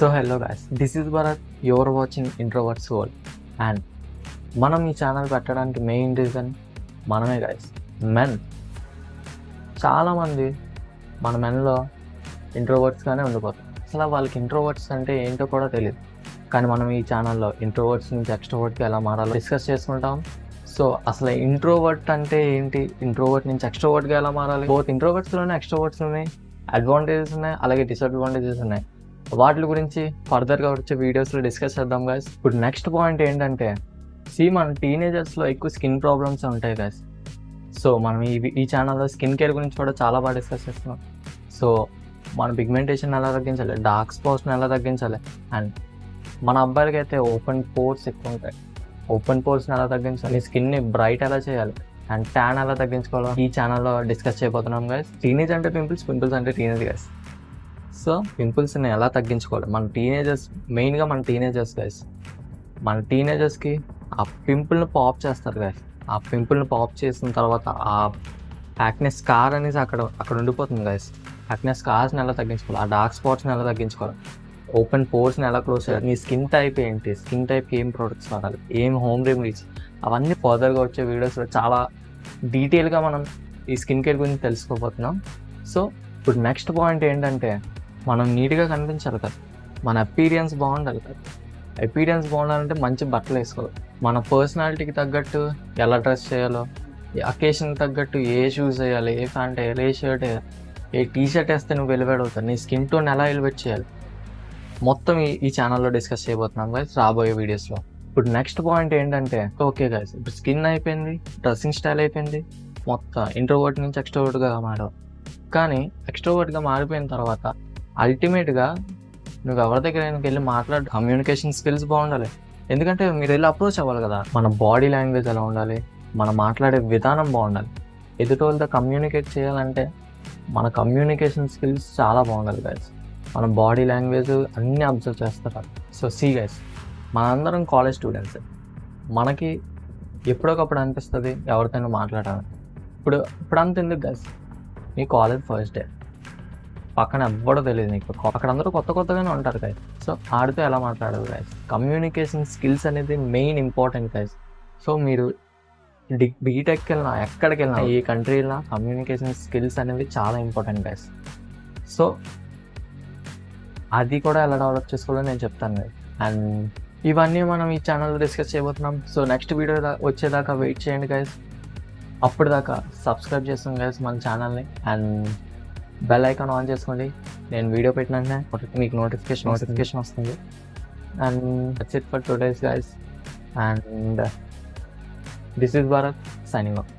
So hello guys, this is Bharat. You're watching Introverts World and మనం ఈ channel పెట్టడానికి main reason మనమే guys, men. చాలామంది మన మెన్లో ఇంట్రోవర్ట్స్గానే ఉండిపోతారు. అసలు వాళ్ళకి ఇంట్రోవర్ట్స్ అంటే ఏంటో కూడా తెలియదు. కానీ మనం ఈ ఛానల్లో ఇంట్రోవర్ట్స్ నుంచి ఎక్స్ట్రోవర్ట్కి ఎలా మారాలో డిస్కస్ చేసుకుంటాం. సో అసలు ఇంట్రోవర్ట్ అంటే ఏంటి, ఇంట్రోవర్ట్ నుంచి ఎక్స్ట్రోవర్ట్గా ఎలా మారాలి, బోత్ ఇంట్రోవర్ట్స్లోనే ఎక్స్ట్రోవర్ట్స్లోనే అడ్వాంటేజెస్ ఉన్నాయి, అలాగే డిసడ్వాంటేజెస్ ఉన్నాయి. వాటి గురించి ఫర్దర్గా వచ్చే వీడియోస్లో డిస్కస్ చేద్దాం గైస్. ఇప్పుడు నెక్స్ట్ పాయింట్ ఏంటంటే, మన టీనేజర్స్లో ఎక్కువ స్కిన్ ప్రాబ్లమ్స్ ఉంటాయి గైస్. సో మనం ఈ ఛానల్లో స్కిన్ కేర్ గురించి కూడా చాలా బాగా డిస్కస్ చేస్తున్నాం. సో మన పిగ్మెంటేషన్ ఎలా తగ్గించాలి, డార్క్ స్పాట్స్ని ఎలా తగ్గించాలి, అండ్ మన అబ్బాయిలకి అయితే ఓపెన్ పోర్స్ ఎక్కువ ఉంటాయి, ఓపెన్ పోర్స్ని ఎలా తగ్గించాలి, స్కిన్ని బ్రైట్ ఎలా చేయాలి, అండ్ ట్యాన్ ఎలా తగ్గించుకోవాలో ఈ ఛానల్లో డిస్కస్ చేయబోతున్నాం గైస్. టీనేజ్ అంటే పింపుల్స్, పింపుల్స్ అంటే టీనేజ్ గైస్. సో పింపుల్స్ని ఎలా తగ్గించుకోవాలి, మన టీనేజర్స్, మెయిన్గా మన టీనేజర్స్ గైస్. మన టీనేజర్స్కి ఆ పింపుల్ని పాప్ చేస్తారు గైస్. ఆ పింపుల్ని పాప్ చేసిన తర్వాత ఆ యాక్నే స్కార్ అనేసి అక్కడ ఉండిపోతుంది గైస్. యాక్నే స్కార్స్ని ఎలా తగ్గించుకోవాలి, ఆ డార్క్ స్పాట్స్ని ఎలా తగ్గించుకోవాలి, ఓపెన్ పోర్స్ని ఎలా క్లోజ్ చేయాలి, మీ స్కిన్ టైప్ ఏంటి, స్కిన్ టైప్కి ఏం ప్రొడక్ట్స్ వాడాలి, ఏం హోమ్ రెమెడీస్, అవన్నీ ఫర్దర్గా వచ్చే వీడియోస్లో చాలా డీటెయిల్గా మనం ఈ స్కిన్ కేర్ గురించి తెలుసుకోబోతున్నాం. సో ఇప్పుడు నెక్స్ట్ పాయింట్ ఏంటంటే, మనం నీట్గా కనిపించాలి కదా, మన అపీరియన్స్ బాగుండాలి కదా. అపీరియన్స్ బాగుండాలంటే మంచి బట్టలు వేసుకోవాలి, మన పర్సనాలిటీకి తగ్గట్టు ఎలా డ్రెస్ చేయాలో, అకేషన్కి తగ్గట్టు ఏ షూస్ వేయాలి, ఏ ప్యాంట్ వేయాలి, ఏ షర్ట్ వేయాలి, ఏ టీ షర్ట్ వేస్తే నువ్వు ఎలివేట్ అవుతావు, నీ స్కిన్ టోన్ ఎలా ఎలివేట్ చేయాలి, మొత్తం ఈ ఛానల్లో డిస్కస్ చేయబోతున్నాం గైస్ రాబోయే వీడియోస్లో. ఇప్పుడు నెక్స్ట్ పాయింట్ ఏంటంటే, ఓకే గైస్, ఇప్పుడు స్కిన్ అయిపోయింది, డ్రెస్సింగ్ స్టైల్ అయిపోయింది, మొత్తం ఇంట్రోవర్ట్ నుంచి ఎక్స్ట్రోవర్ట్గా మారావు. కానీ ఎక్స్ట్రోవర్ట్గా మారిపోయిన తర్వాత అల్టిమేట్గా నువ్వు ఎవరి దగ్గర వెళ్ళి మాట్లాడు, కమ్యూనికేషన్ స్కిల్స్ బాగుండాలి. ఎందుకంటే మీరు వెళ్ళి అప్రోచ్ అవ్వాలి కదా. మన బాడీ లాంగ్వేజ్ ఎలా ఉండాలి, మనం మాట్లాడే విధానం బాగుండాలి. ఎదుటి వాళ్ళతో కమ్యూనికేట్ చేయాలంటే మన కమ్యూనికేషన్ స్కిల్స్ చాలా బాగుండాలి గైస్. మన బాడీ లాంగ్వేజ్ అన్నీ అబ్జర్వ్ చేస్తారు. సో గైస్, మనందరం కాలేజ్ స్టూడెంట్స్. మనకి ఎప్పుడొకప్పుడు అనిపిస్తుంది ఎవరితోనో మాట్లాడాలి. ఇప్పుడు అంత ఎందుకు గైస్, నీ కాలేజ్ ఫస్ట్ డే, పక్కన ఎవ్వడో తెలియదు నీకు, అక్కడ అందరూ కొత్తగానే ఉంటారు గైస్. సో ఆడితో ఎలా మాట్లాడాలి గైస్, కమ్యూనికేషన్ స్కిల్స్ అనేది మెయిన్ ఇంపార్టెంట్ గైస్. సో మీరు బీటెక్కి వెళ్ళినా, ఎక్కడికి వెళ్ళినా, ఏ కంట్రీ వెళ్ళినా కమ్యూనికేషన్ స్కిల్స్ అనేవి చాలా ఇంపార్టెంట్ గైస్. సో అది కూడా ఎలా డెవలప్ చేసుకోవాలో నేను చెప్తాను గైస్. అండ్ ఇవన్నీ మనం ఈ ఛానల్లో డిస్కస్ చేయబోతున్నాం. సో నెక్స్ట్ వీడియో వచ్చేదాకా వెయిట్ చేయండి గైస్. అప్పటిదాకా సబ్స్క్రైబ్ చేస్తాం గైస్ మన ఛానల్ని, అండ్ బెల్ ఐకాన్ ఆన్ చేసుకోండి. నేను వీడియో పెట్టిన మీకు నోటిఫికేషన్ వస్తుంది. And that's it for today's guys. And this is Bharat signing off.